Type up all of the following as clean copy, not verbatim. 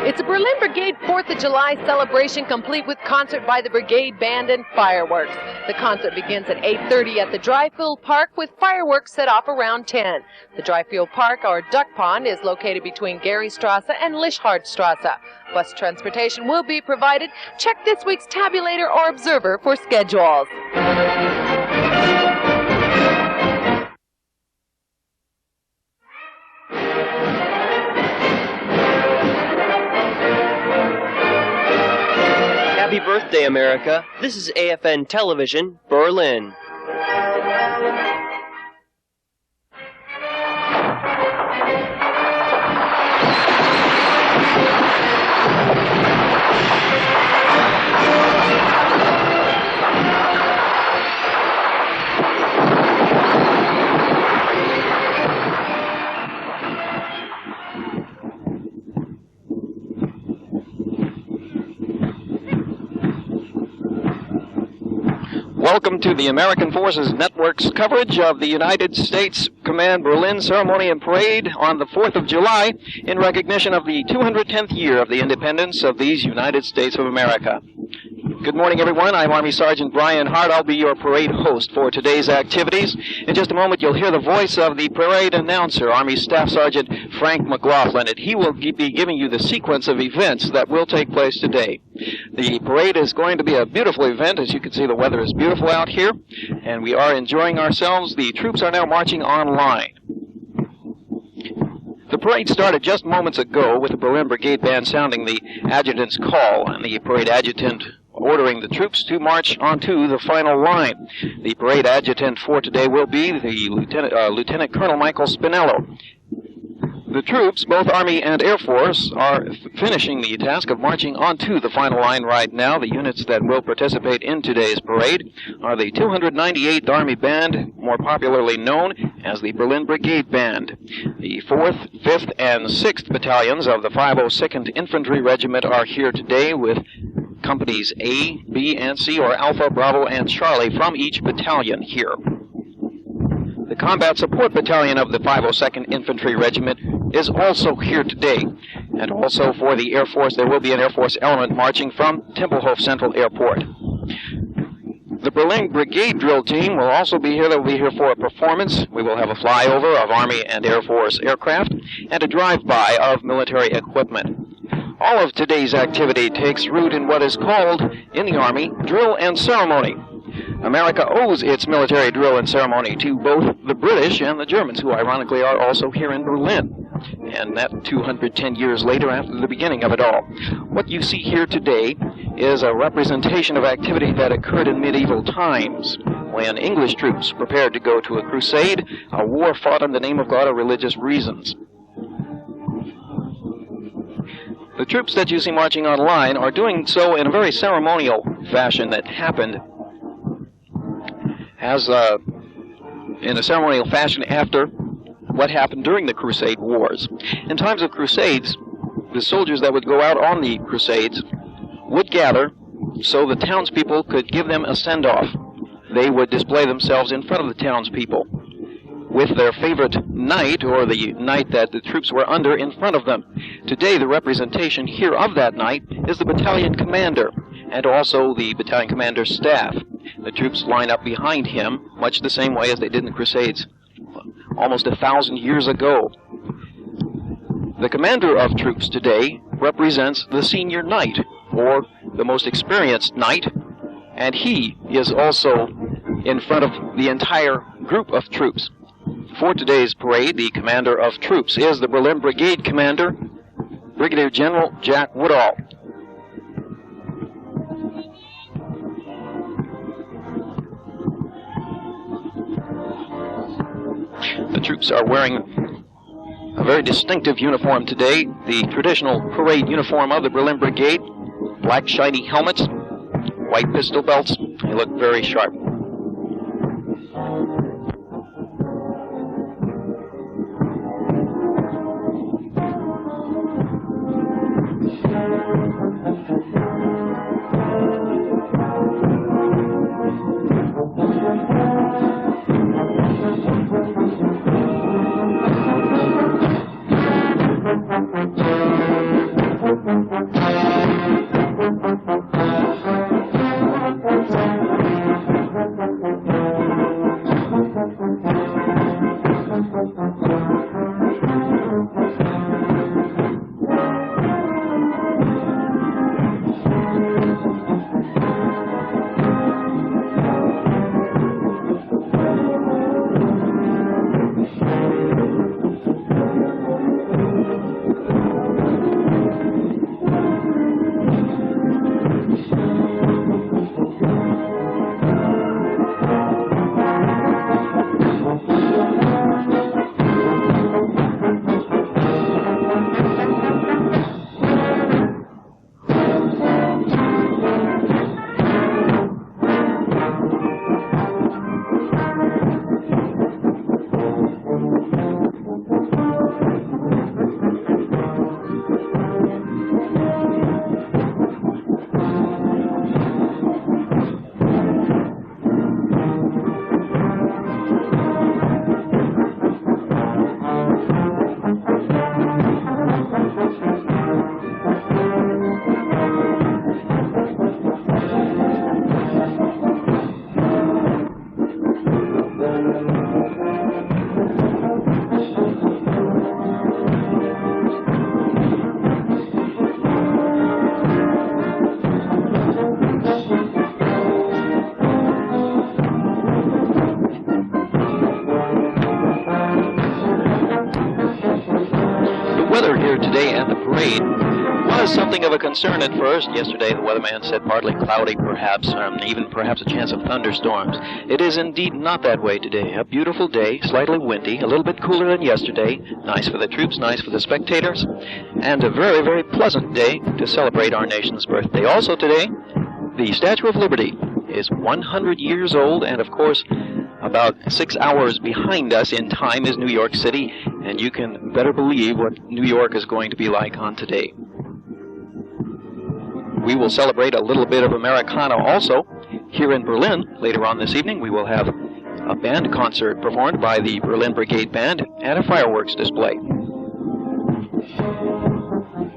It's a Berlin Brigade 4th of July celebration complete with concert by the Brigade Band and fireworks. The concert begins at 8:30 at the Dryfield Park with fireworks set off around 10. The Dryfield Park, or Duck Pond, is located between Garystrasse and Lischhardtstrasse. Bus transportation will be provided. Check this week's tabulator or observer for schedules. Happy birthday, America. This is AFN Television, Berlin. Welcome to the American Forces Network's coverage of the United States Command Berlin Ceremony and Parade on the 4th of July in recognition of the 210th year of the independence of these United States of America. Good morning, everyone. I'm Army Sergeant Brian Hart. I'll be your parade host for today's activities. In just a moment, you'll hear the voice of the parade announcer, Army Staff Sergeant Frank McLaughlin, and he will be giving you the sequence of events that will take place today. The parade is going to be a beautiful event. As you can see, the weather is beautiful out here, and we are enjoying ourselves. The troops are now marching online. The parade started just moments ago with the Berlin Brigade Band sounding the adjutant's call, and the parade adjutant ordering the troops to march onto the final line. The parade adjutant for today will be the Lieutenant Colonel Michael Spinello. The troops, both Army and Air Force, are finishing the task of marching onto the final line right now. The units that will participate in today's parade are the 298th Army Band, more popularly known as the Berlin Brigade Band. The 4th, 5th, and 6th Battalions of the 502nd Infantry Regiment are here today with companies A, B, and C, or Alpha, Bravo, and Charlie from each battalion here. The Combat Support Battalion of the 502nd Infantry Regiment is also here today. And also for the Air Force, there will be an Air Force element marching from Tempelhof Central Airport. The Berlin Brigade drill team will also be here. They'll be here for a performance. We will have a flyover of Army and Air Force aircraft and a drive-by of military equipment. All of today's activity takes root in what is called, in the Army, drill and ceremony. America owes its military drill and ceremony to both the British and the Germans, who ironically are also here in Berlin, and that 210 years later after the beginning of it all. What you see here today is a representation of activity that occurred in medieval times, when English troops prepared to go to a crusade, a war fought in the name of God or religious reasons. The troops that you see marching online are doing so in a very ceremonial fashion that happened in a ceremonial fashion after what happened during the Crusade Wars. In times of crusades, the soldiers that would go out on the crusades would gather so the townspeople could give them a send-off. They would display themselves in front of the townspeople with their favorite knight, or the knight that the troops were under, in front of them. Today, the representation here of that knight is the battalion commander, and also the battalion commander's staff. The troops line up behind him, much the same way as they did in the Crusades almost 1,000 years ago. The commander of troops today represents the senior knight, or the most experienced knight, and he is also in front of the entire group of troops. For today's parade, the commander of troops is the Berlin Brigade Commander, Brigadier General Jack Woodall. The troops are wearing a very distinctive uniform today, the traditional parade uniform of the Berlin Brigade, black shiny helmets, white pistol belts. They look very sharp. weather today at the parade was something of a concern at first. Yesterday, the weatherman said partly cloudy, perhaps, even perhaps a chance of thunderstorms. It is indeed not that way today. A beautiful day, slightly windy, a little bit cooler than yesterday. Nice for the troops, nice for the spectators, and a very, very pleasant day to celebrate our nation's birthday. Also today, the Statue of Liberty is 100 years old, and of course, about 6 hours behind us in time is New York City, and you can better believe what New York is going to be like on today. We will celebrate a little bit of Americana also here in Berlin. Later on this evening, we will have a band concert performed by the Berlin Brigade Band and a fireworks display.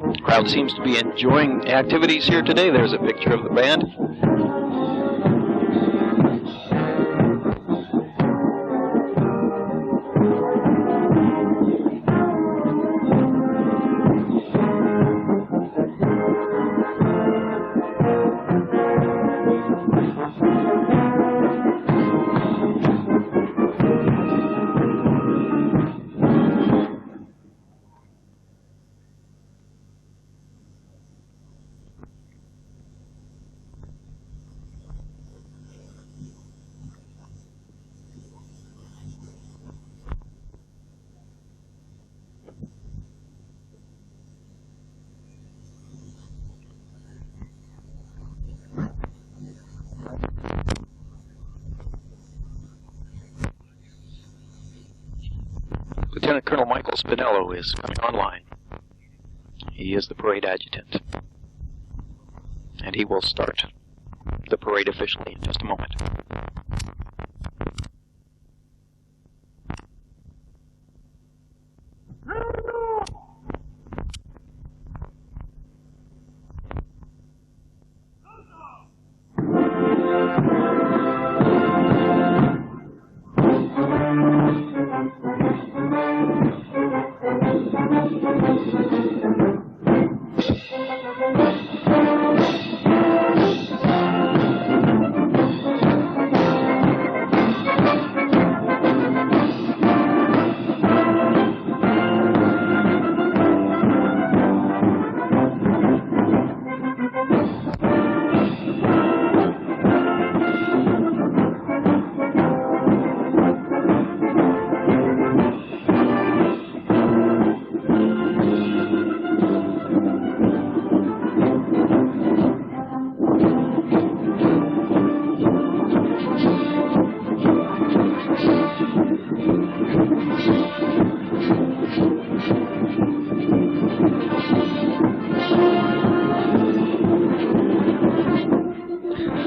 The crowd seems to be enjoying activities here today. There's a picture of the band. Lieutenant Colonel Michael Spinello is coming online. He is the parade adjutant, and he will start the parade officially in just a moment.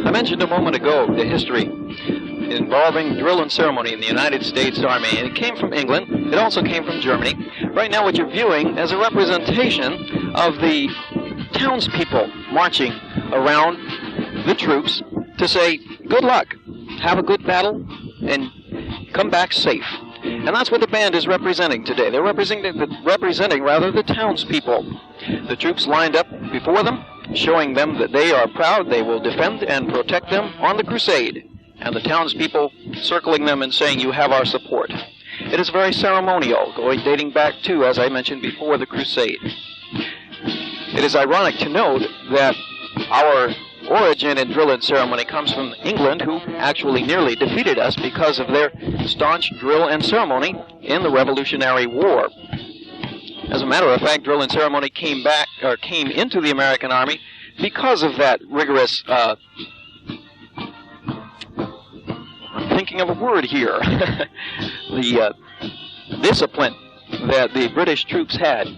I mentioned a moment ago the history involving drill and ceremony in the United States Army, and it came from England. It also came from Germany. Right now what you're viewing is a representation of the townspeople marching around the troops to say, good luck, have a good battle, and come back safe. And that's what the band is representing today. They're representing the townspeople. The troops lined up before them, showing them that they are proud, they will defend and protect them on the crusade. And the townspeople circling them and saying, you have our support. It is very ceremonial, dating back to, as I mentioned before, the crusade. It is ironic to note that our origin in drill and ceremony comes from England, who actually nearly defeated us because of their staunch drill and ceremony in the Revolutionary War. As a matter of fact, drill and ceremony came into the American Army because of that rigorous, I'm thinking of a word here, the discipline that the British troops had.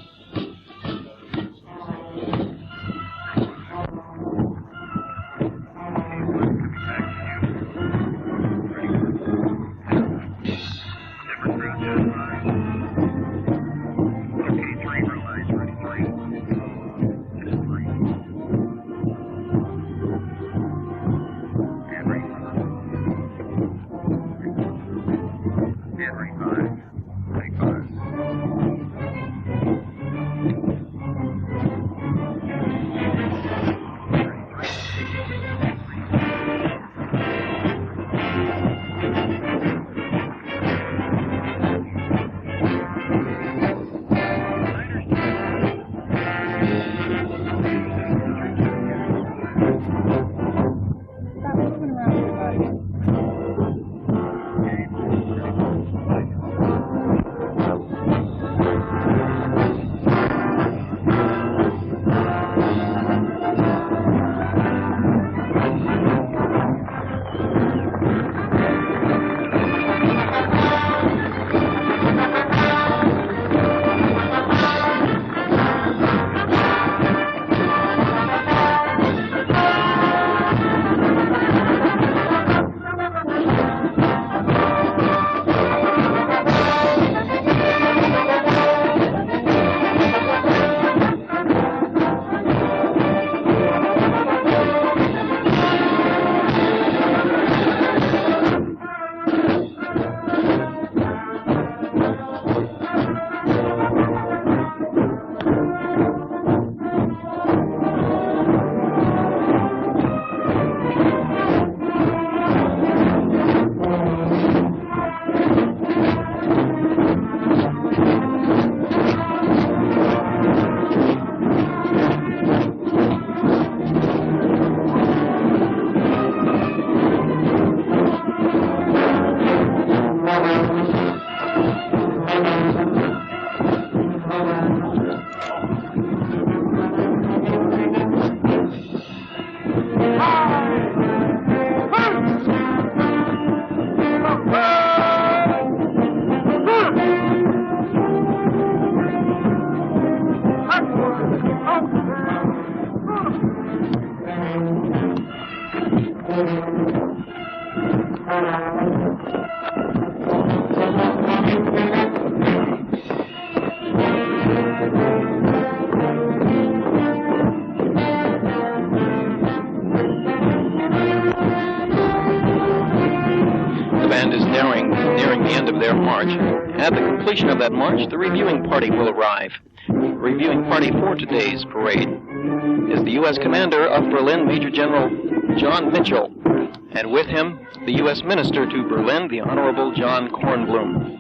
nearing the end of their march. At the completion of that march, the reviewing party will arrive. The reviewing party for today's parade is the U.S. Commander of Berlin, Major General John Mitchell, and with him, the U.S. Minister to Berlin, the Honorable John Kornblum.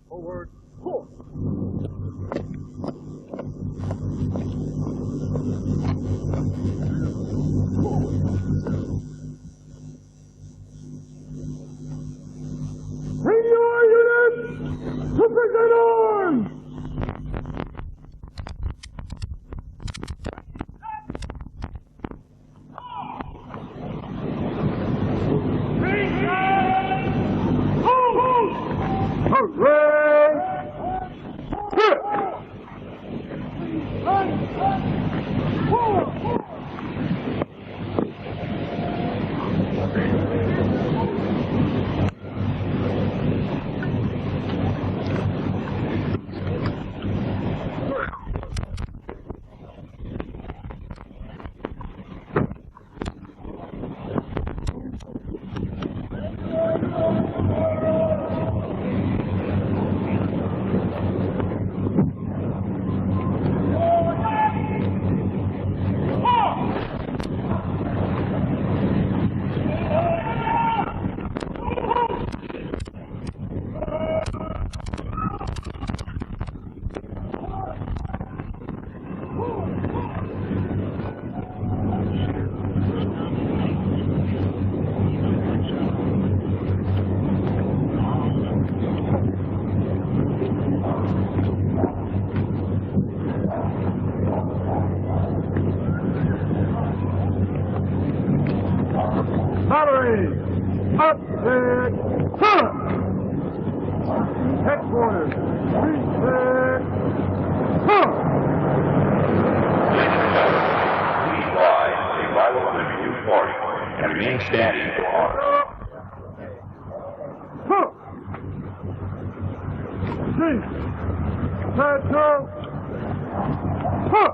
Forward, pull! Bring your units to present arms! Battery! Up and turn! Headquarters! Reset! Turn! Please fly the arrival of the review party and remain standing for orders. Chief! Head turn! Pull!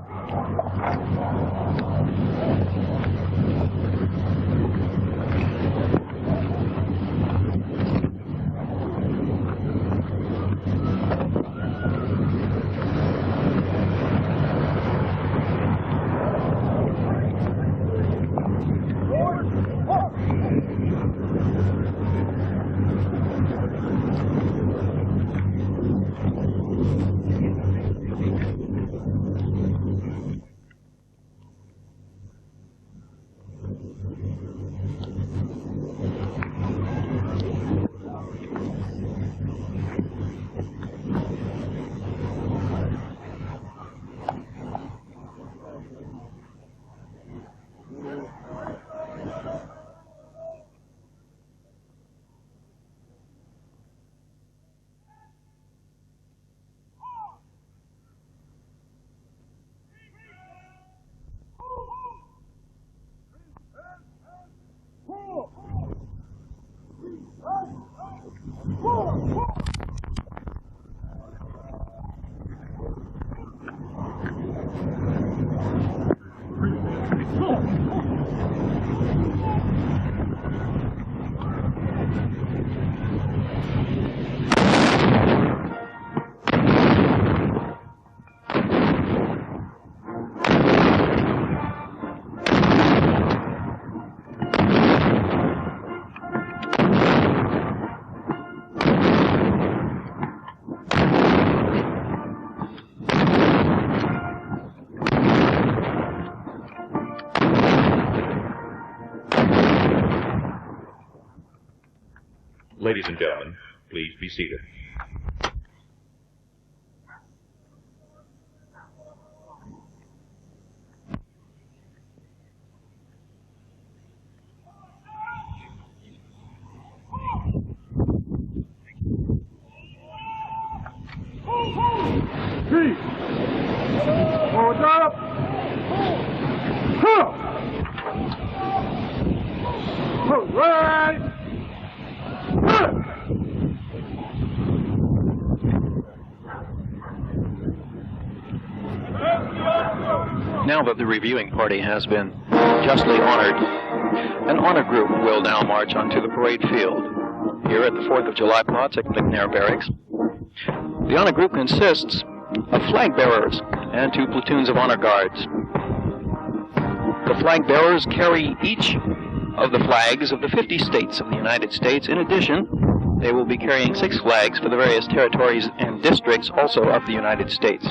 Ladies and gentlemen, please be seated. Hold up! Huh! All right! Huh! Now that the reviewing party has been justly honored, an honor group will now march onto the parade field here at the 4th of July plots at McNair Barracks. The honor group consists of flag bearers and 2 platoons of honor guards. The flag bearers carry each of the flags of the 50 states of the United States. In addition, they will be carrying 6 flags for the various territories and districts also of the United States.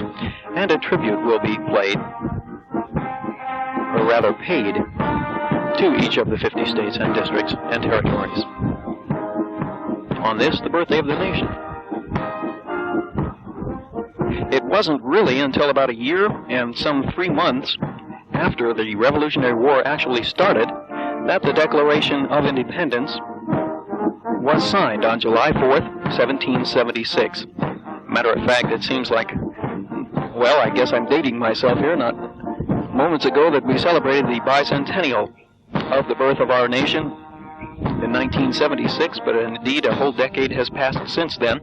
And a tribute will be played, or rather paid, to each of the 50 states and districts and territories. On this, the birthday of the nation. It wasn't really until about a year and some 3 months after the Revolutionary War actually started that the Declaration of Independence was signed on July 4th, 1776. Matter of fact, it seems like, well, I guess I'm dating myself here, not moments ago that we celebrated the bicentennial of the birth of our nation in 1976, but indeed a whole decade has passed since then.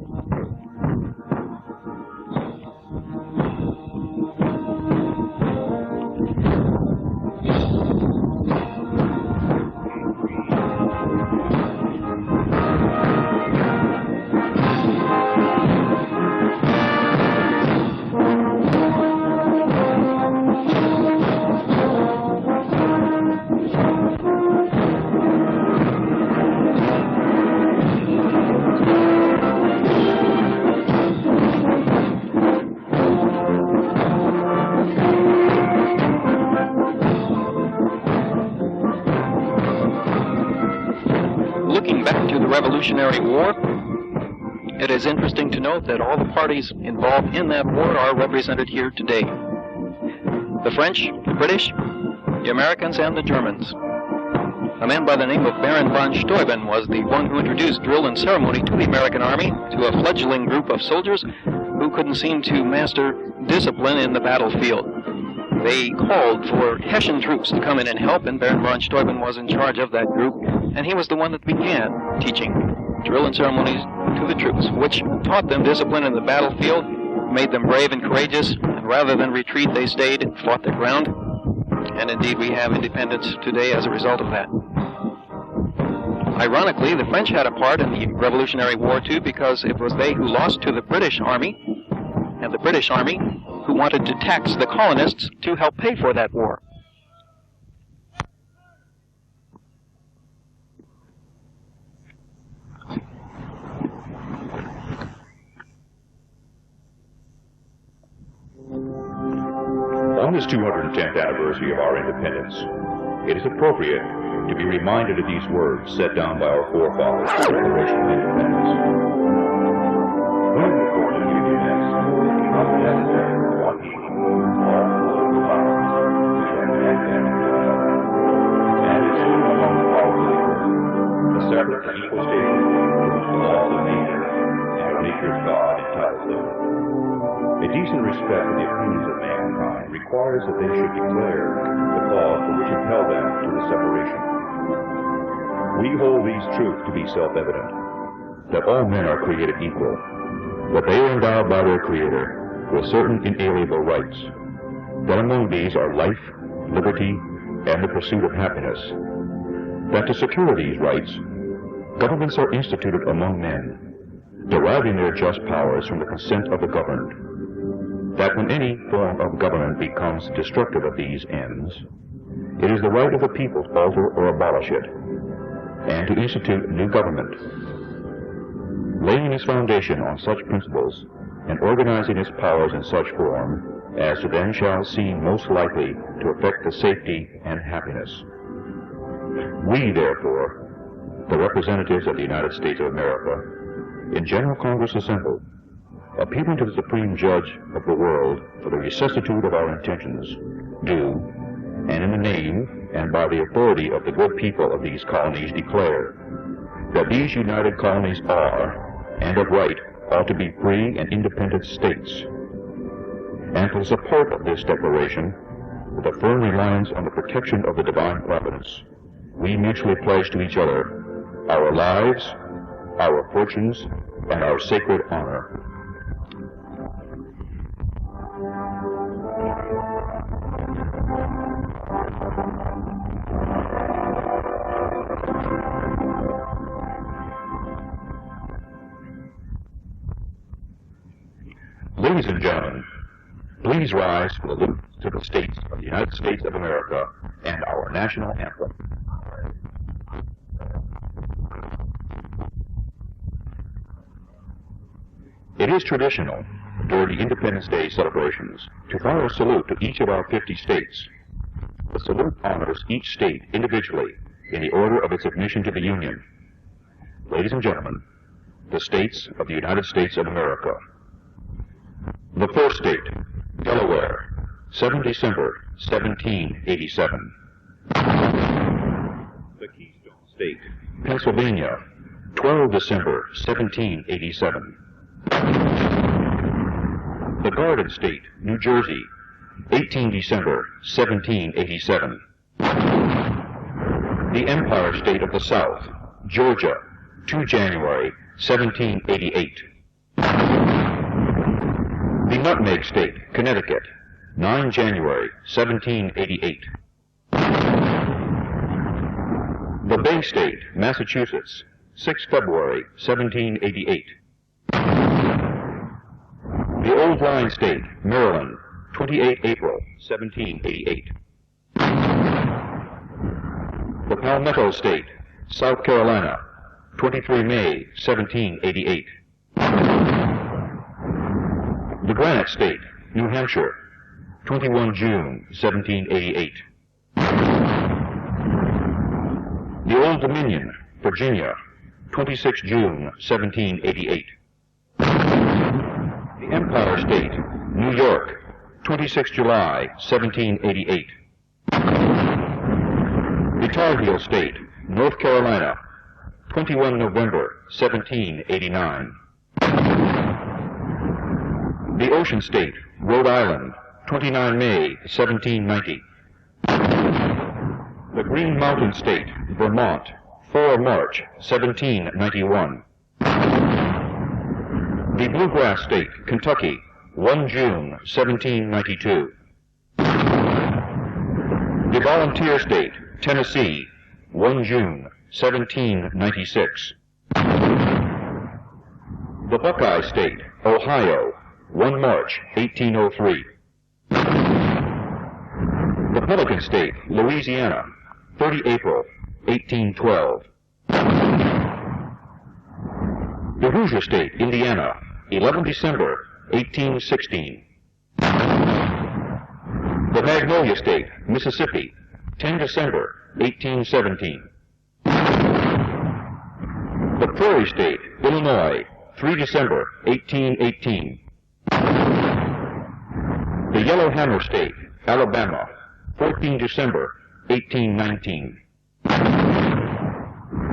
Looking back to the Revolutionary War, it is interesting to note that all the parties involved in that war are represented here today. The French, the British, the Americans, and the Germans. A man by the name of Baron von Steuben was the one who introduced drill and ceremony to the American Army, to a fledgling group of soldiers who couldn't seem to master discipline in the battlefield. They called for Hessian troops to come in and help, and Baron von Steuben was in charge of that group, and he was the one that began teaching drill and ceremonies to the troops, which taught them discipline in the battlefield, made them brave and courageous, and rather than retreat, they stayed and fought their ground. And indeed, we have independence today as a result of that. Ironically, the French had a part in the Revolutionary War, too, because it was they who lost to the British Army, and the British Army who wanted to tax the colonists to help pay for that war. On this 210th anniversary of our independence, it is appropriate to be reminded of these words set down by our forefathers in the Declaration of Independence. When the court of union ends, it becomes necessary for one people, all political powers, to connect them together. And it's soon among the powers of the earth, the separate and equal stages to the laws of nature, and of nature's God entitles them. A decent respect for the opinions of mankind requires that they should declare the cause for which impelled them to the separation. We hold these truths to be self-evident, that all men are created equal, that they are endowed by their Creator with certain inalienable rights, that among these are life, liberty, and the pursuit of happiness, that to secure these rights, governments are instituted among men, deriving their just powers from the consent of the governed, that when any form of government becomes destructive of these ends, it is the right of the people to alter or abolish it, and to institute new government, laying its foundation on such principles and organizing its powers in such form as to then shall seem most likely to affect the safety and happiness. We, therefore, the representatives of the United States of America, in General Congress assembled, appealing to the Supreme Judge of the world for the rectitude of our intentions, do, and in the name and by the authority of the good people of these colonies declare that these united colonies are, and of right, ought to be free and independent states. And for the support of this declaration, with a firm reliance on the protection of the divine providence, we mutually pledge to each other our lives, our fortunes, and our sacred honor. Ladies and gentlemen, please rise for the salute to the states of the United States of America and our national anthem. It is traditional during the Independence Day celebrations to fire a salute to each of our 50 states. The salute honors each state individually in the order of its admission to the Union. Ladies and gentlemen, the states of the United States of America. The first state, Delaware, 7 December, 1787. The Keystone State, Pennsylvania, 12 December, 1787. The Garden State, New Jersey, 18 December, 1787. The Empire State of the South, Georgia, 2 January, 1788. The Nutmeg State, Connecticut, 9 January, 1788. The Bay State, Massachusetts, 6 February, 1788. The Old Line State, Maryland, 28 April, 1788. The Palmetto State, South Carolina, 23 May, 1788. The Granite State, New Hampshire, 21 June, 1788. The Old Dominion, Virginia, 26 June, 1788. The Empire State, New York, 26 July, 1788. The Tar Heel State, North Carolina, 21 November, 1789. The Ocean State, Rhode Island, 29 May, 1790. The Green Mountain State, Vermont, 4 March, 1791. The Bluegrass State, Kentucky, 1 June, 1792. The Volunteer State, Tennessee, 1 June, 1796. The Buckeye State, Ohio, 1 March, 1803. The Pelican State, Louisiana, 30 April, 1812. The Hoosier State, Indiana, 11 December, 1816. The Magnolia State, Mississippi, 10 December, 1817. The Prairie State, Illinois, 3 December, 1818. The Yellowhammer State, Alabama, 14 December, 1819.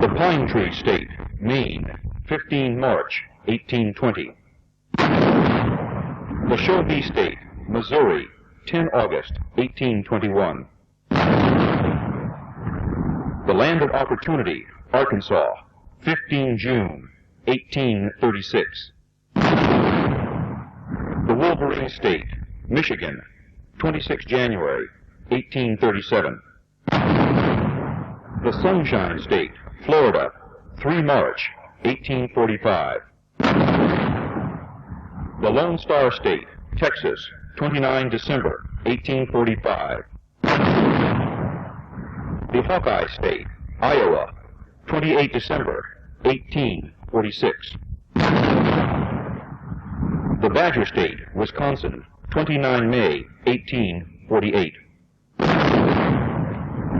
The Pine Tree State, Maine, 15 March, 1820. The Shelby State, Missouri, 10 August, 1821. The Land of Opportunity, Arkansas, 15 June, 1836. The Wolverine State, Michigan, 26 January, 1837. The Sunshine State, Florida, 3 March, 1845. The Lone Star State, Texas, 29 December, 1845. The Hawkeye State, Iowa, 28 December, 1846. The Badger State, Wisconsin, 29 May, 1848.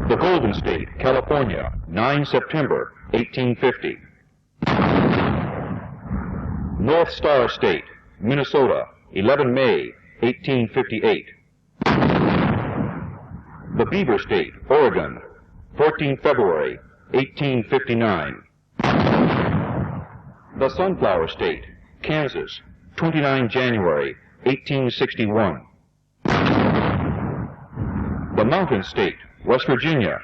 The Golden State, California, 9 September 1850. North Star State, Minnesota, 11 May 1858. The Beaver State, Oregon, 14 February 1859. The Sunflower State, Kansas, 29 January 1861. The Mountain State, West Virginia,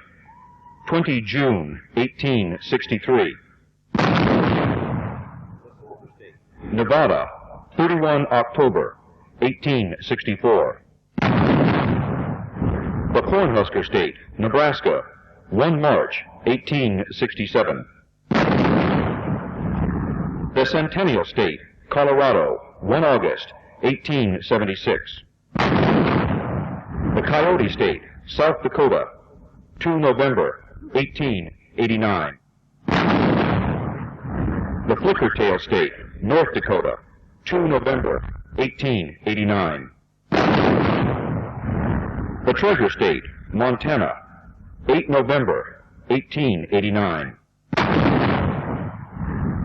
20 June 1863. Nevada, 31 October 1864. The Cornhusker State, Nebraska, 1 March 1867. The Centennial State, Colorado, 1 August 1876. The Coyote State, South Dakota, 2 November 1889. The Flickertail State, North Dakota, 2 November 1889. The Treasure State, Montana, 8 November 1889.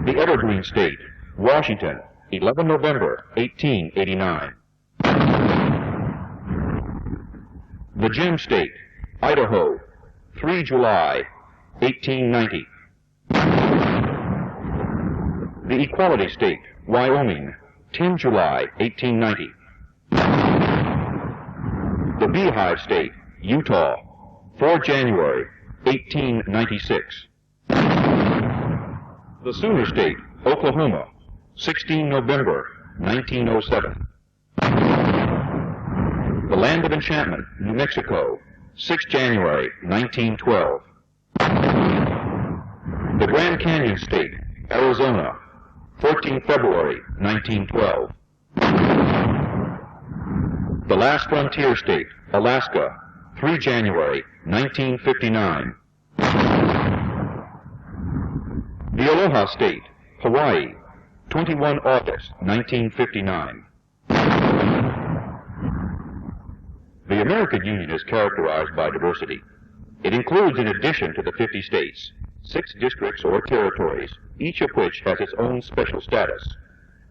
The Evergreen State, Washington, 11 November 1889. The Gem State, Idaho, 3 July 1890. The Equality State, Wyoming, 10 July 1890. The Beehive State, Utah, 4 January 1896. The Sooner State, Oklahoma, 16 November 1907. The Land of Enchantment, New Mexico, 6 January 1912. The Grand Canyon State, Arizona, 14 February 1912. The Last Frontier State, Alaska, 3 January 1959. The Aloha State, Hawaii, 21 August 1959. The American Union is characterized by diversity. It includes, in addition to the 50 states, 6 districts or territories, each of which has its own special status.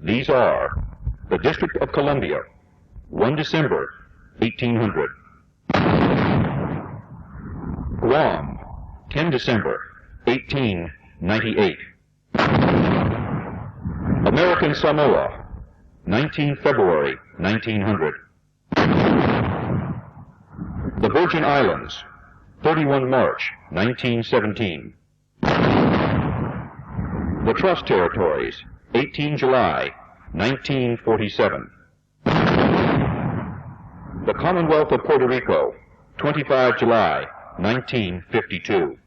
These are the District of Columbia, 1 December 1800. Guam, 10 December 1898. American Samoa, 19 February 1900. The Virgin Islands, 31 March 1917. The Trust Territories, 18 July 1947. The Commonwealth of Puerto Rico, 25 July 1952.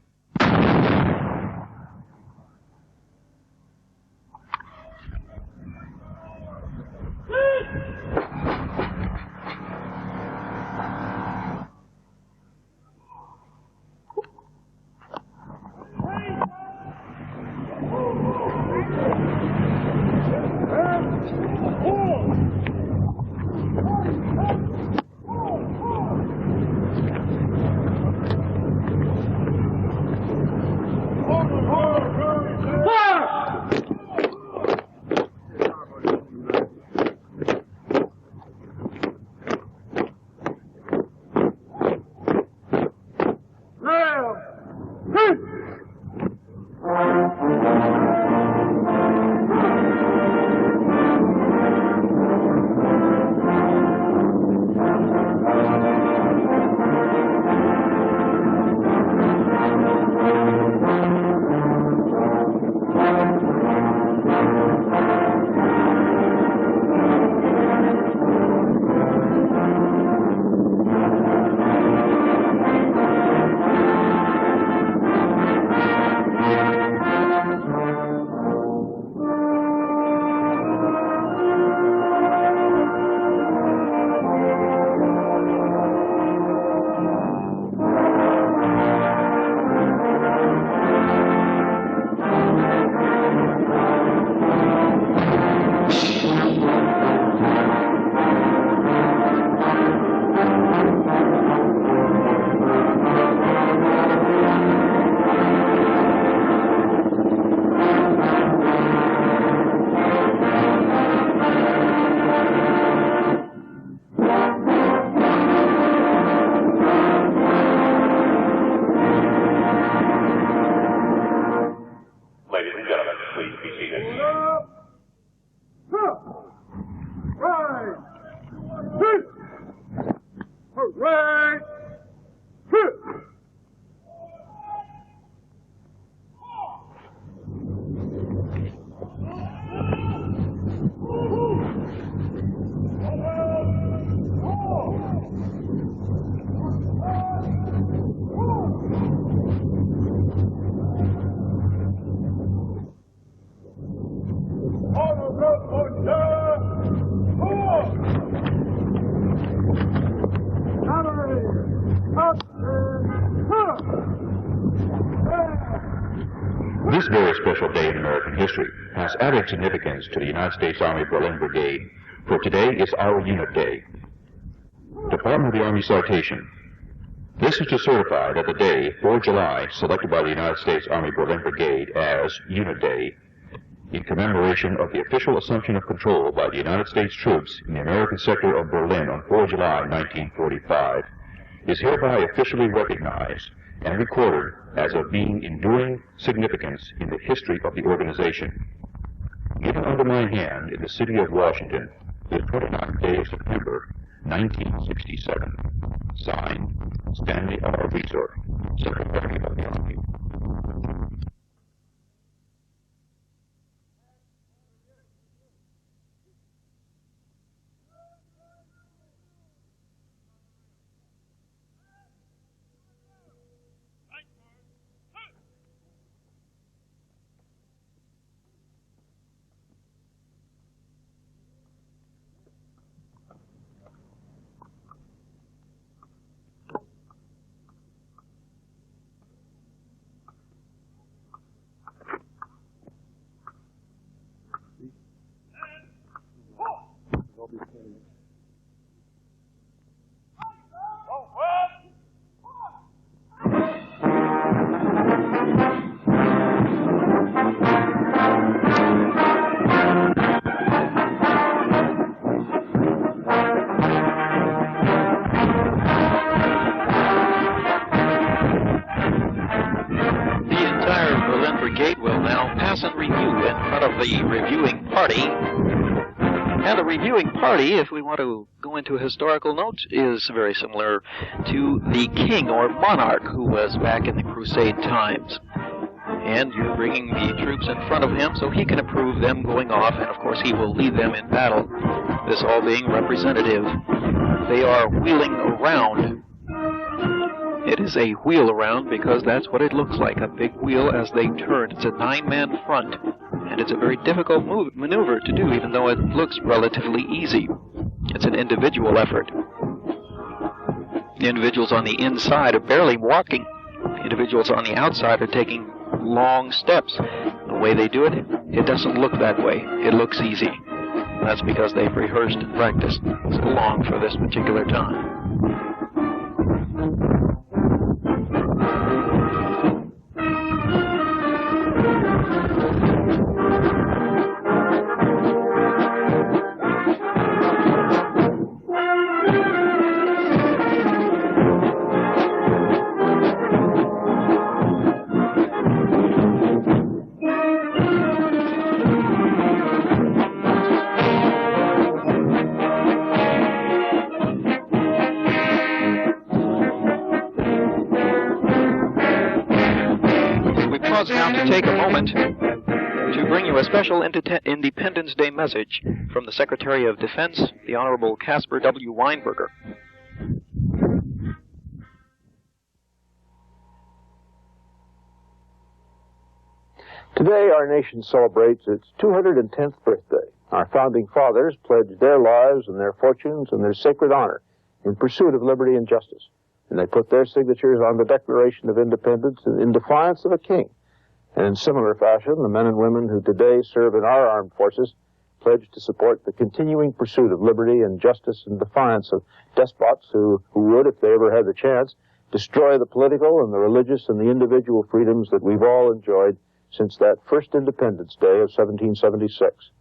This very special day in American history has added significance to the United States Army Berlin Brigade, for today is our Unit Day. Department of the Army Citation. This is to certify that the day, 4 July, selected by the United States Army Berlin Brigade as Unit Day, in commemoration of the official assumption of control by the United States troops in the American sector of Berlin on 4 July 1945, is hereby officially recognized and recorded as of being enduring significance in the history of the organization. Given under my hand in the city of Washington, the 29th day of September, 1967. Signed, Stanley R. Reesor, Secretary of the Army. Brigade will now pass and review in front of the reviewing party. And the reviewing party, if we want to go into a historical note, is very similar to the king or monarch who was back in the Crusade times. And you're bringing the troops in front of him so he can approve them going off, and of course he will lead them in battle. This all being representative. They are wheeling around. It is a wheel around because that's what it looks like, a big wheel as they turn. It's a 9-man front, and it's a very difficult maneuver to do, even though it looks relatively easy. It's an individual effort. The individuals on the inside are barely walking. Individuals on the outside are taking long steps. The way they do it, it doesn't look that way. It looks easy. That's because they've rehearsed and practiced so long for this particular time. Now to take a moment to bring you a special Independence Day message from the Secretary of Defense, the Honorable Caspar W. Weinberger. Today our nation celebrates its 210th birthday. Our founding fathers pledged their lives and their fortunes and their sacred honor in pursuit of liberty and justice. And they put their signatures on the Declaration of Independence in defiance of a king. And in similar fashion, the men and women who today serve in our armed forces pledge to support the continuing pursuit of liberty and justice in defiance of despots who would, if they ever had the chance, destroy the political and the religious and the individual freedoms that we've all enjoyed since that first Independence Day of 1776.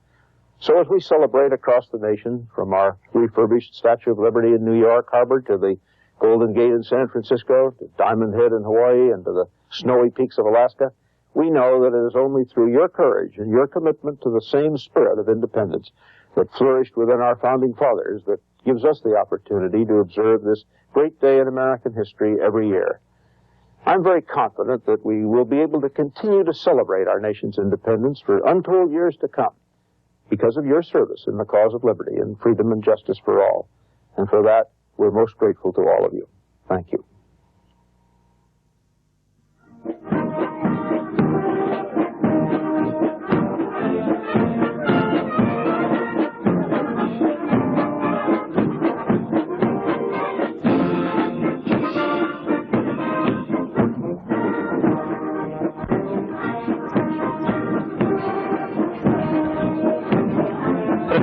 So as we celebrate across the nation, from our refurbished Statue of Liberty in New York Harbor to the Golden Gate in San Francisco, to Diamond Head in Hawaii, and to the snowy peaks of Alaska, we know that it is only through your courage and your commitment to the same spirit of independence that flourished within our founding fathers that gives us the opportunity to observe this great day in American history every year. I'm very confident that we will be able to continue to celebrate our nation's independence for untold years to come because of your service in the cause of liberty and freedom and justice for all. And for that, we're most grateful to all of you. Thank you.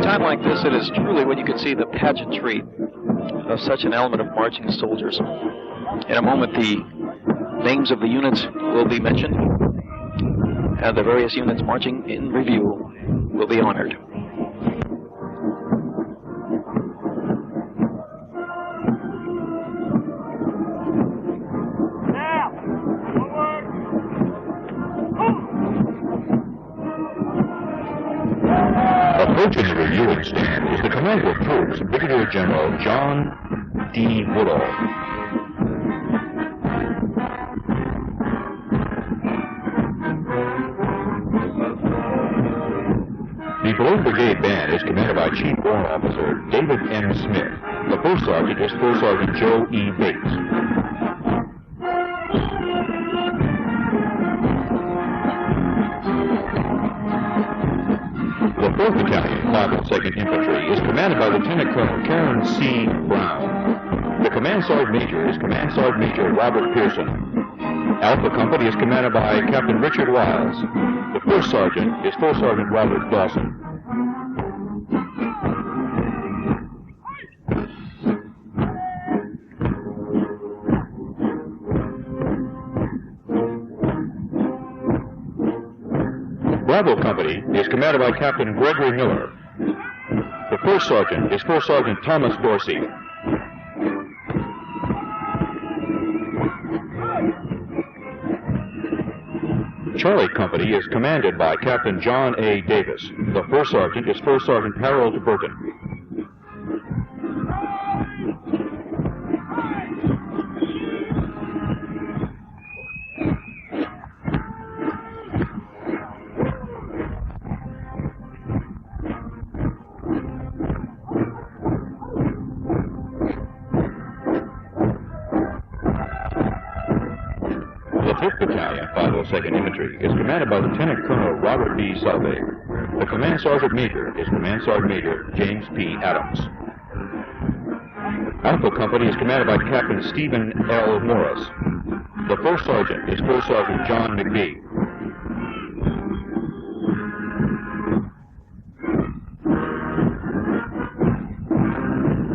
a time like this, it is truly when you can see the pageantry of such an element of marching soldiers. In a moment, the names of the units will be mentioned, and the various units marching in review will be honored. Approaching the reviewing stand is the Commander of Troops, Brigadier General John D. Woodall. The below brigade band is commanded by Chief Warrant Officer David M. Smith. The First Sergeant is First Sergeant Joe E. Bates. The 4th Battalion, 502nd Infantry, is commanded by Lieutenant Colonel Karen C. Brown. The Command Sergeant Major is Command Sergeant Major Robert Pearson. Alpha Company is commanded by Captain Richard Wiles. The First Sergeant is First Sergeant Robert Dawson. Bravo Company is commanded by Captain Gregory Miller. The First Sergeant is First Sergeant Thomas Dorsey. Charlie Company is commanded by Captain John A. Davis. The First Sergeant is First Sergeant Harold Burton. The 5th Battalion, 502nd Infantry, is commanded by Lieutenant Colonel Robert B. Selvig. The Command Sergeant Major is Command Sergeant Major James P. Adams. Alpha Company is commanded by Captain Stephen L. Morris. The First Sergeant is First Sergeant John McGee.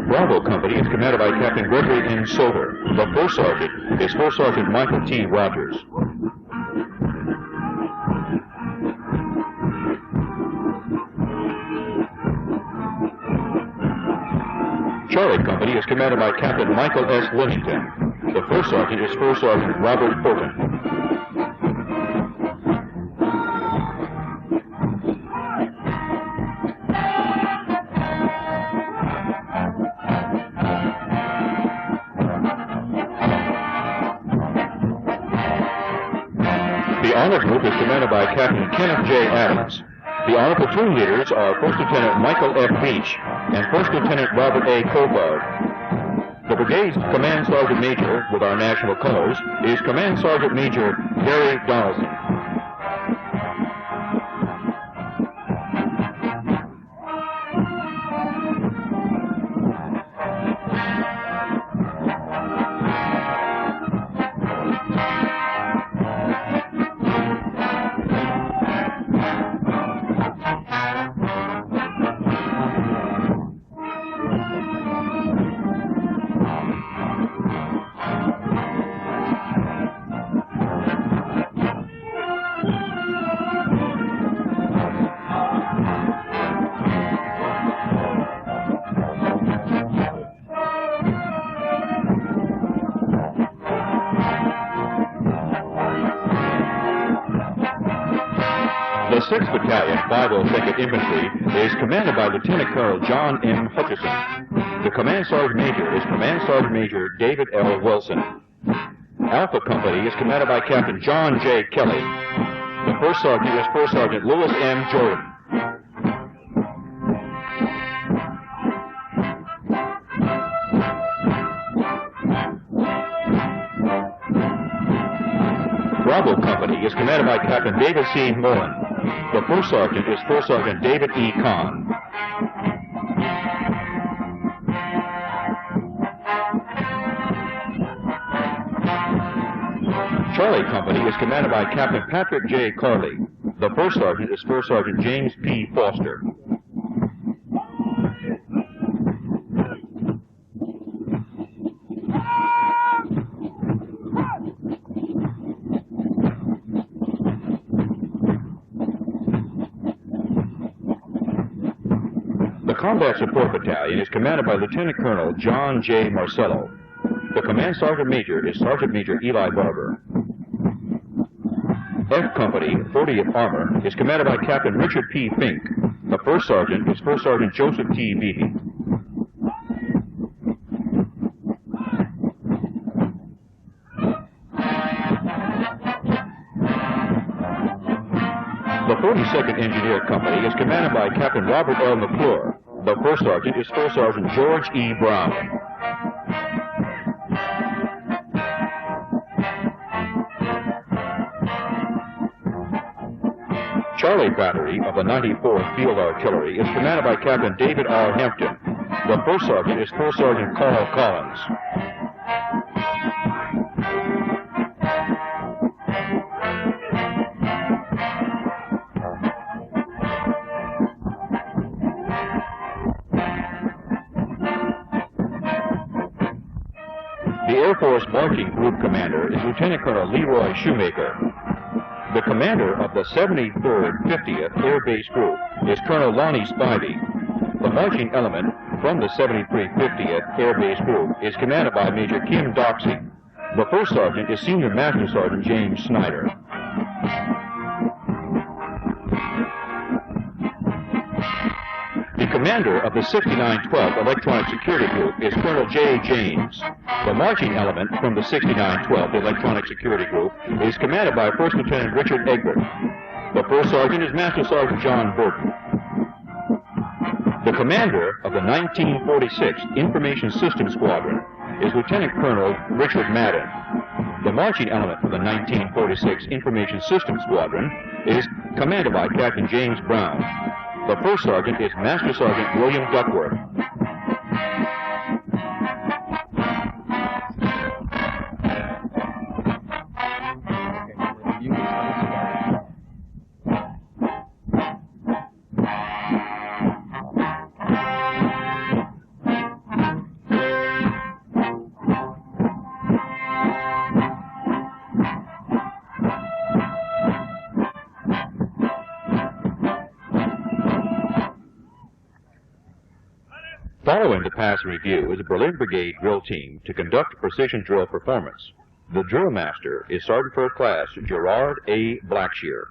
Bravo Company is commanded by Captain Gregory N. Soter. The First Sergeant is First Sergeant Michael T. Rogers. Charlie Company is commanded by Captain Michael S. Livingston. The First Sergeant is First Sergeant Robert Fulton. The Honor Group is commanded by Captain Kenneth J. Adams. The Honor Platoon leaders are First Lieutenant Michael F. Beach and First Lieutenant Robert A. Kofod. The Brigade's Command Sergeant Major, with our national colors, is Command Sergeant Major Gary Donaldson. The 6th Battalion, 502nd Infantry, is commanded by Lieutenant Colonel John M. Hutchison. The Command Sergeant Major is Command Sergeant Major David L. Wilson. Alpha Company is commanded by Captain John J. Kelly. The First Sergeant is First Sergeant Lewis M. Jordan. Bravo Company is commanded by Captain David C. Mullen. The First Sergeant is First Sergeant David E. Kahn. Charlie Company is commanded by Captain Patrick J. Carley. The First Sergeant is First Sergeant James P. Foster. Combat Support Battalion is commanded by Lieutenant Colonel John J. Marcello. The Command Sergeant Major is Sergeant Major Eli Barber. F Company, 40th Armor, is commanded by Captain Richard P. Fink. The First Sergeant is First Sergeant Joseph T. Beatty. The 42nd Engineer Company is commanded by Captain Robert L. McClure. The First Sergeant is First Sergeant George E. Brown. Charlie Battery of the 94th Field Artillery is commanded by Captain David R. Hampton. The First Sergeant is First Sergeant Carl Collins. The Air Force Marching Group Commander is Lieutenant Colonel Leroy Shoemaker. The commander of the 73rd 50th Air Base Group is Colonel Lonnie Spivey. The marching element from the 73rd 50th Air Base Group is commanded by Major Kim Doxey. The First Sergeant is Senior Master Sergeant James Snyder. The commander of the 6912th Electronic Security Group is Colonel J. James. The marching element from the 6912th Electronic Security Group is commanded by First Lieutenant Richard Egbert. The First Sergeant is Master Sergeant John Burton. The commander of the 1946th Information Systems Squadron is Lieutenant Colonel Richard Madden. The marching element for the 1946 Information Systems Squadron is commanded by Captain James Brown. The First Sergeant is Master Sergeant William Duckworth. Following the pass review is a Berlin Brigade drill team to conduct precision drill performance. The drill master is Sergeant First Class Gerard A. Blackshear.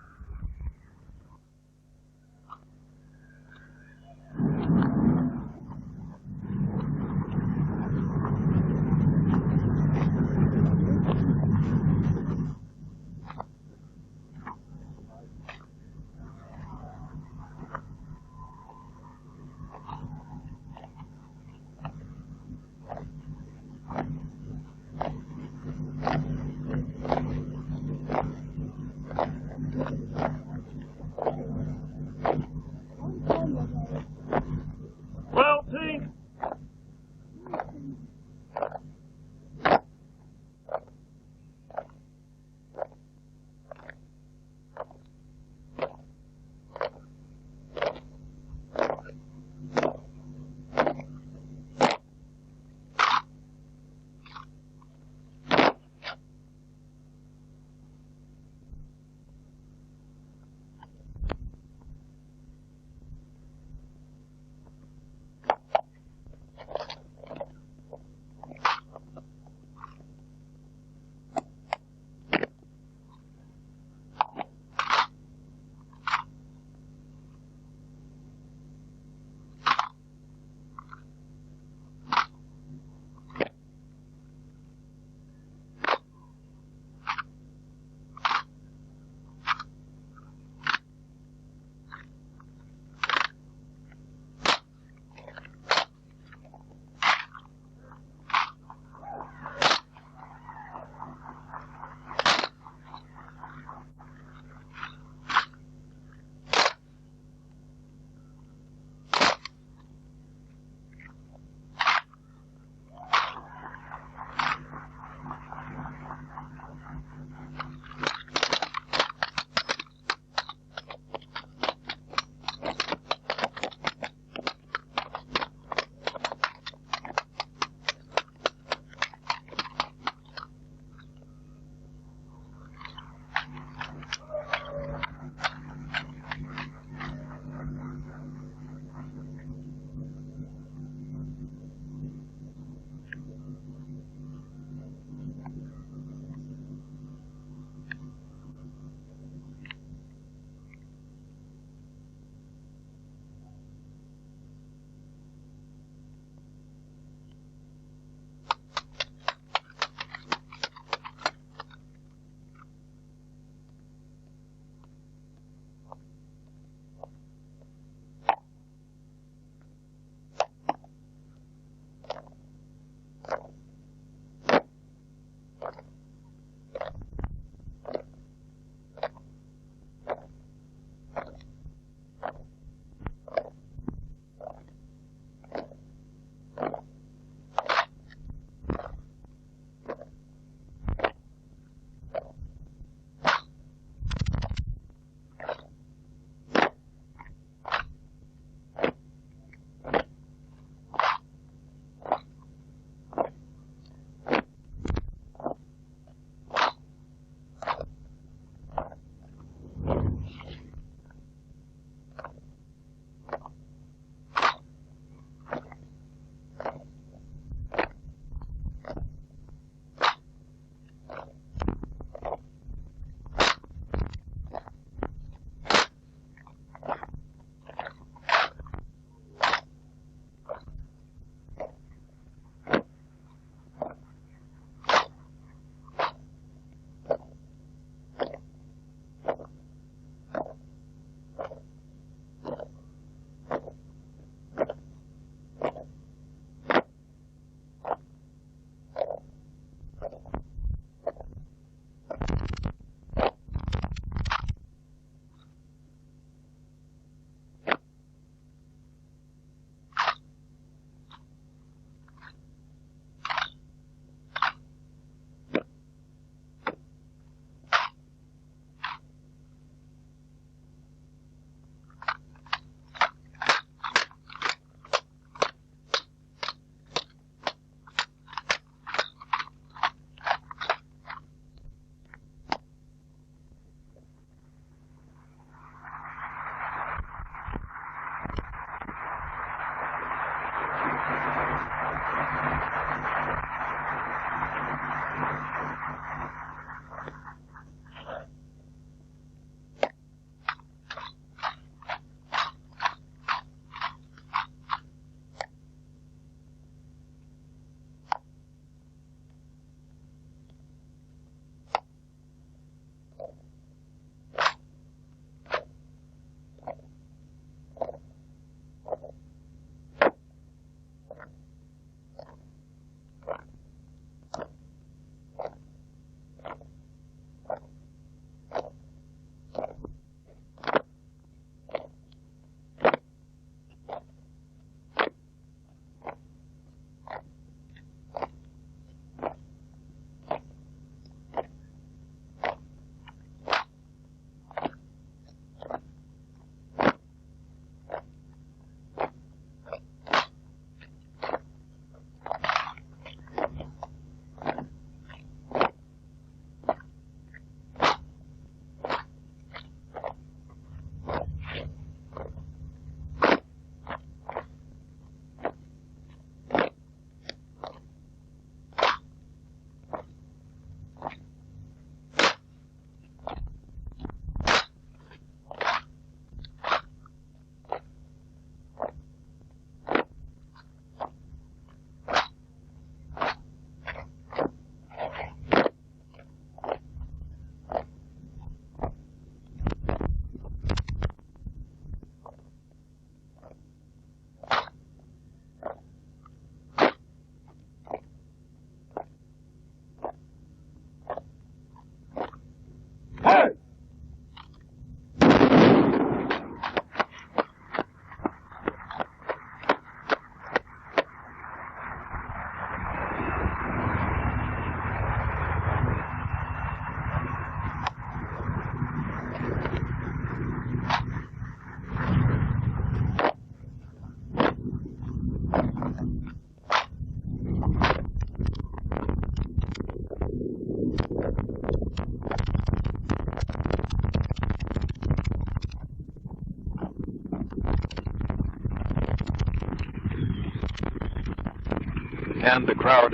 And the crowd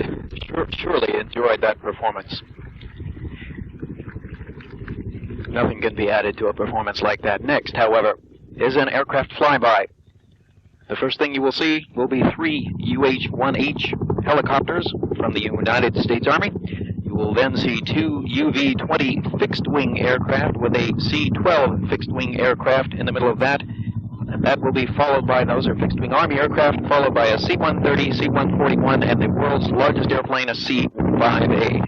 surely enjoyed that performance. Nothing can be added to a performance like that. Next, however, is an aircraft flyby. The first thing you will see will be 3 UH-1H helicopters from the United States Army. You will then see 2 UV-20 fixed-wing aircraft with a C-12 fixed-wing aircraft in the middle of that. And that will be followed by, those are fixed-wing Army aircraft, followed by a C-130, C-141, and the world's largest airplane, a C-5A.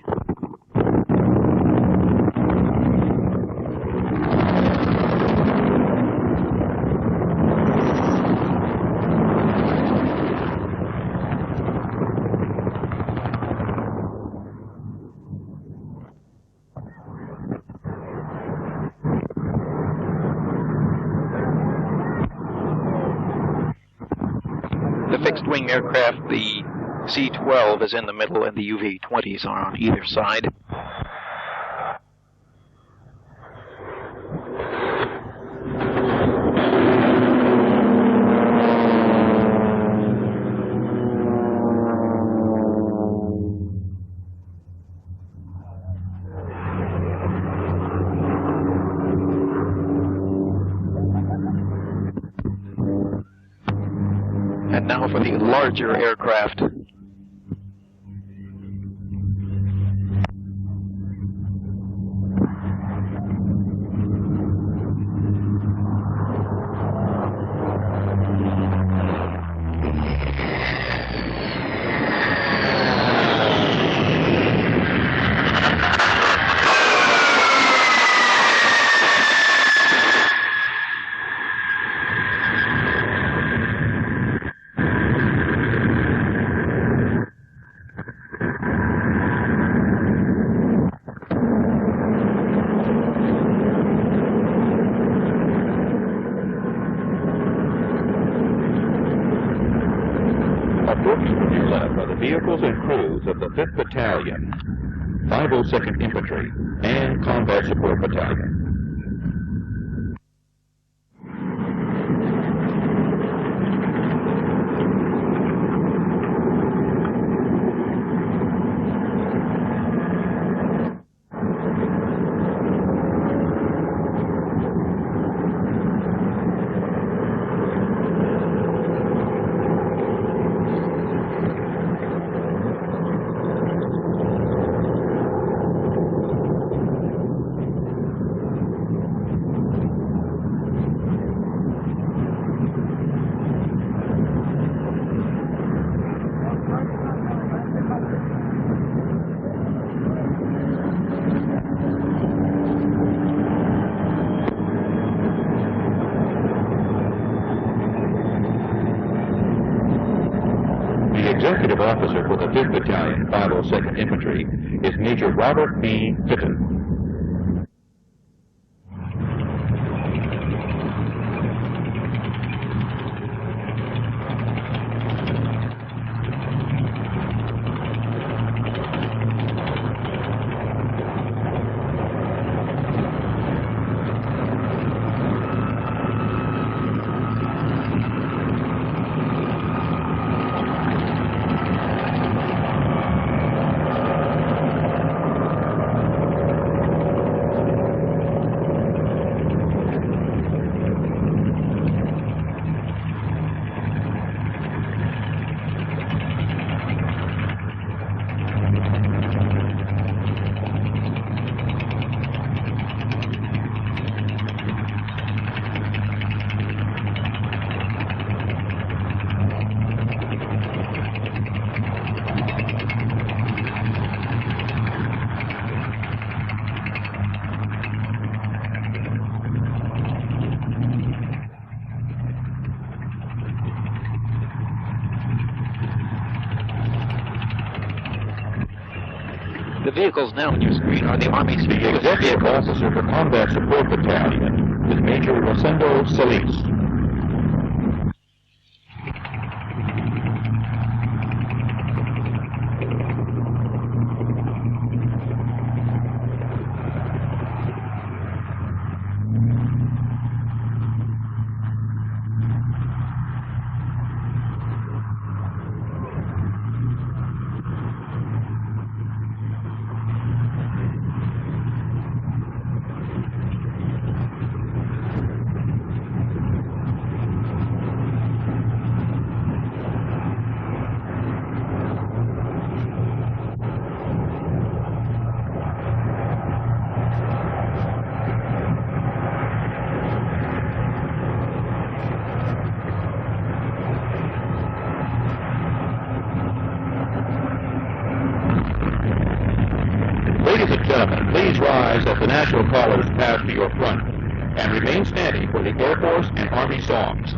The fixed-wing aircraft, the C-12 is in the middle and the UV-20s are on either side. And now for the larger aircraft. Led by the vehicles and crews of the 5th Battalion, 502nd Infantry, and Combat Support Battalion. Executive Officer for the 5th Battalion, 502nd Infantry, is Major Robert B. Fitton. The vehicles now on your screen are the Army's The Executive Officer for Combat Support Battalion is Major Rosendo Solis. Ladies and gentlemen, please rise as the national colors pass to your front and remain standing for the Air Force and Army songs.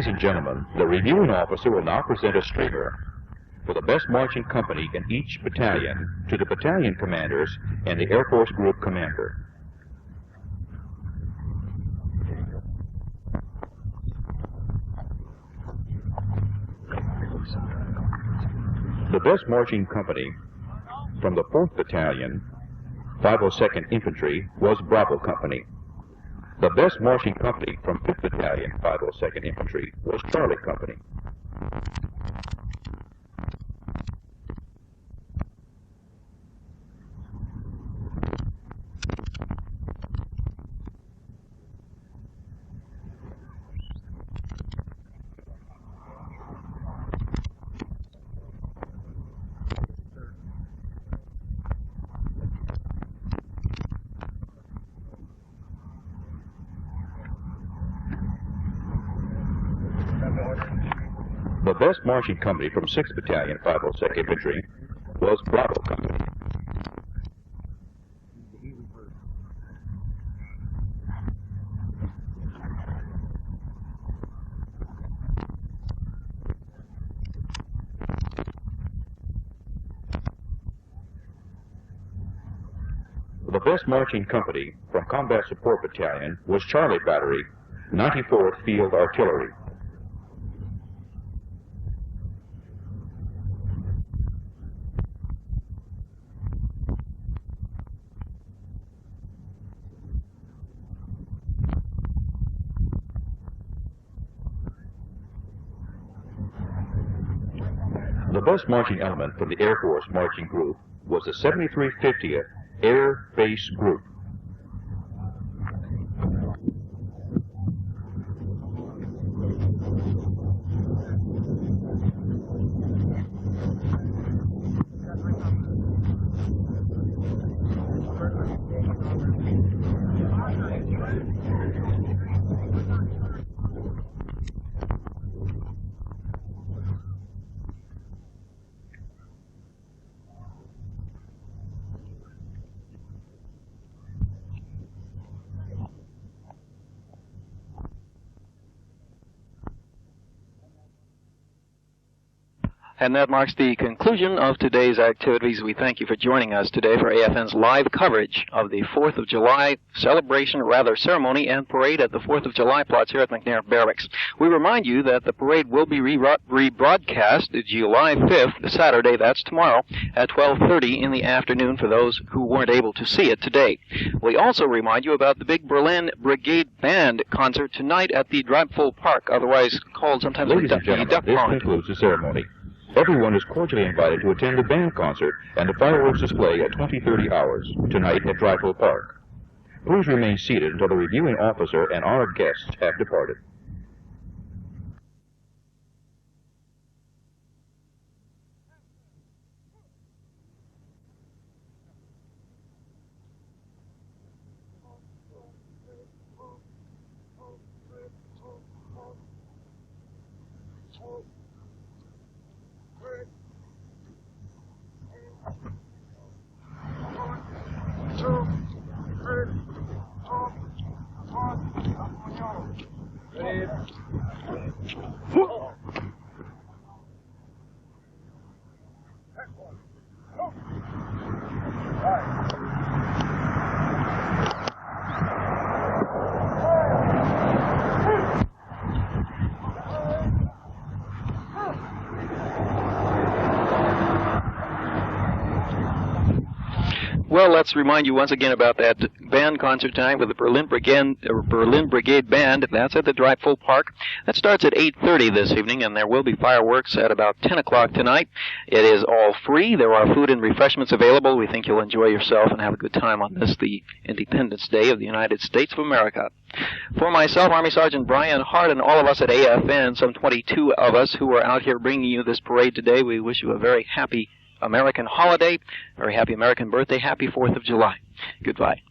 Ladies and gentlemen, the reviewing officer will now present a streamer for the best marching company in each battalion to the battalion commanders and the Air Force Group commander. The best marching company from the 4th Battalion, 502nd Infantry, was Bravo Company. The best marching company from 5th Battalion, 502nd Infantry, was Charlie Company. The best marching company from 6th Battalion, 502nd Infantry, was Bravo Company. The best marching company from Combat Support Battalion was Charlie Battery, 94th Field Artillery. The best marching element from the Air Force Marching Group was the 7350th Air Base Group. And that marks the conclusion of today's activities. We thank you for joining us today for AFN's live coverage of the 4th of July ceremony and parade at the 4th of July plots here at McNair Barracks. We remind you that the parade will be rebroadcast July 5th, Saturday, that's tomorrow, at 12:30 in the afternoon for those who weren't able to see it today. We also remind you about the big Berlin Brigade Band concert tonight at the Dreyfus Park, otherwise called sometimes Ladies the and gentlemen, Duck this Pond. concludes the ceremony. Everyone is cordially invited to attend the band concert and the fireworks display at 20:30 hours tonight at Dreyfus Park. Please remain seated until the reviewing officer and our guests have departed. Well, let's remind you once again about that band concert tonight with the Berlin Brigade Band. That's at the Dreyfus Park. That starts at 8:30 this evening, and there will be fireworks at about 10 o'clock tonight. It is all free. There are food and refreshments available. We think you'll enjoy yourself and have a good time on this, the Independence Day of the United States of America. For myself, Army Sergeant Brian Hart, and all of us at AFN, some 22 of us who are out here bringing you this parade today, we wish you a very happy American holiday, very happy American birthday, happy 4th of July. Goodbye.